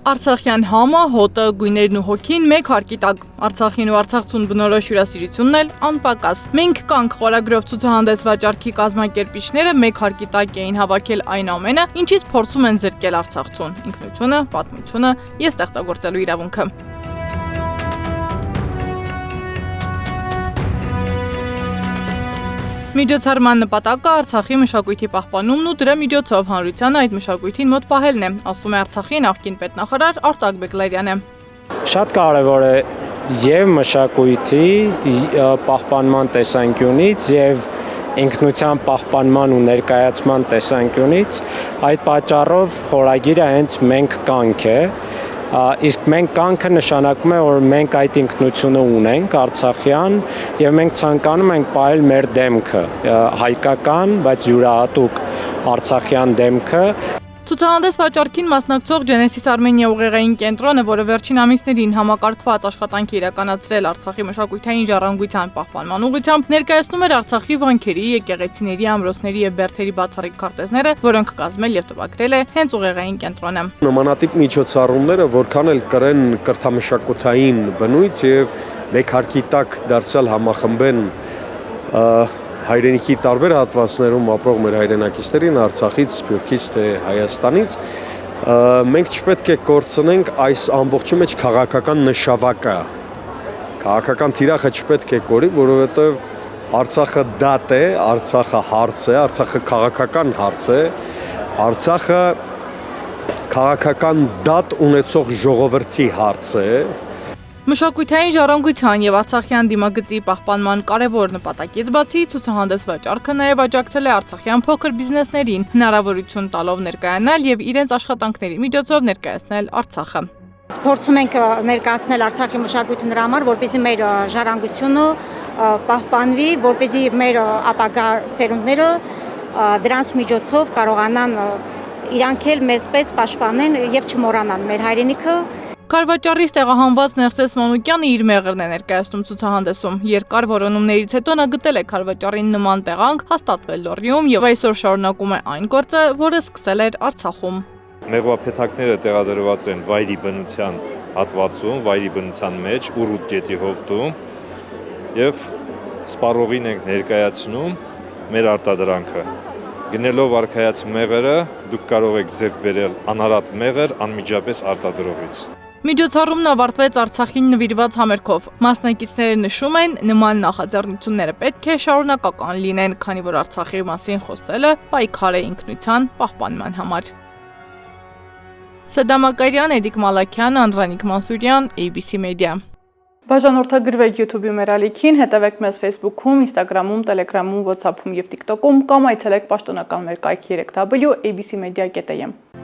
Արցախյան համը, հոտը, գույներն ու հոգին մեկ հարկի տակ։ Արցախին ու արցախցուն բնորոշ հյուրասիրությունն էլ անպակաս։ Մենք կանք խորագրով ցուցահանդես վաճառքի կազմակերպիչները մեկ հարկի տակ էին հավաքել այն ամենը, ինչից փորձում են զրկել արցախցուն՝ ինքնությունը, պատմությունը եւ ստեղծագործելու իրավունքը։ Միջոցառման նպատակը Արցախի մշակույթի պահպանումն ու դրա միջոցով հանրությանը այդ մշակույթին մոտ պահելն է, ասում է Արցախի նախկին պետնախարար Արտակ Բեգլարյանը։ Շատ կարևոր է եւ մշակույթի պահպանման տեսանկյունից եւ ինքնության պահպանման ու ներկայացման տեսանկյունից այդ պատճառով խորագիրը հենց մենք կանք է։ Իսկ մենք կանքը նշանակում է, որ մենք այդ ինքնությունը ունենք Արցախյան եւ մենք ցանկանում ենք պահել մեր դեմքը, հայկական, բայց յուրահատուկ Արցախյան դեմքը։ Ցուցահանդես վաճառքին մասնակցող Genesis Armenia ուղեղային կենտրոնը, որը վերջին ամիսներին համակարգված աշխատանք է իրականացրել Արցախի մշակութային ժառանգության պահպանման ուղղությամբ, ներկայացնում էր Արցախի վանքերի, եկեղեցիների, ամրոցների եւ բերդերի բացառիկ քարտեզները, որոնք կազմել եւ տպագրել է հենց ուղեղային կենտրոնը։ Նմանատիպ միջոցառումները որքան էլ կրեն կրթամշակութային բնույթ եւ մեկ հարկի տակ դարձյալ համախմբեն հայրենիքի տարբեր հատվածներում ապրող մեր հայրենակիցներին Արցախից, Սփյուռքից թե Հայաստանից, մենք չպետք է կորցնենք այս ամբողջի մեջ քաղաքական նշավակը։ Քաղաքական թիրախը չպետք է կորի, որովհետև Արցախը դատ է, Արցախը հարց է, Արցախը քաղաքական հարց է, Արցախը քաղաքական դատ ունեցող ժողովրդի հարց է։ Մշակութային ժառանգության եւ արցախյան դիմագծի պահպանման կարևոր նպատակից բացի ցուցահանդես վաճառքը նաեւ աջակցել է արցախյան փոքր բիզնեսներին, հնարավորություն տալով ներկայանալ եւ իրենց աշխատանքների միջոցով ներկայացնել Արցախը։ Փորձում ենք ներկայացնել Արցախի մշակույթը նրա համար, որպեսզի մեր ժառանգությունը պահպանվի, որպեսզի մեր ապագա սերունդները դրանց միջոցով կարողանան իրանք էլ մեզպես պաշտպանեն եւ չմոռանան մեր հայրենիքը։ Քարվաճառից տեղահանված Ներսես Մանուկյանը իր մեղրն է ներկայացնում ցուցահանդեսում։ Երկար որոնումներից հետո նա գտել է քարվաճառին նման տեղանք, հաստատվել Լոռիում եւ այսօր շարունակում է այն գործը, որը սկսել էր Արցախում։ Մեղվափեթակները տեղադրված են վայրի բնության հատվածում, վայրի բնության մեջ, Ուրուտ գետի հովտում եւ սպառողին ենք ներկայացնում մեր արտադրանքը։ Գնելով արքայած մեղրը դուք կարող եք ձեռք բերել անհարատ մեղր անմիջապես արտադրողից։ Միջոցառումն ավարտվեց Արցախին նվիրված համերգով։ Մասնակիցները նշում են, նման նախաձեռնությունները պետք է շարունակական լինեն, քանի որ Արցախի մասին խոսելը պայքար է ինքնության պահպանման համար։ Սեդա Մակարյան, Էդիկ Մալաքյան, Անդրանիկ Մանսուրյան, ABC Media։ Բաժանորդագրվեք YouTube-ի մեր ալիքին, հետևեք մեզ Facebook-ում, Instagram-ում, Telegram-ում, WhatsApp-ում եւ TikTok-ում կամ այցելեք պաշտոնական մեր կայքի 3w abcmedia.am։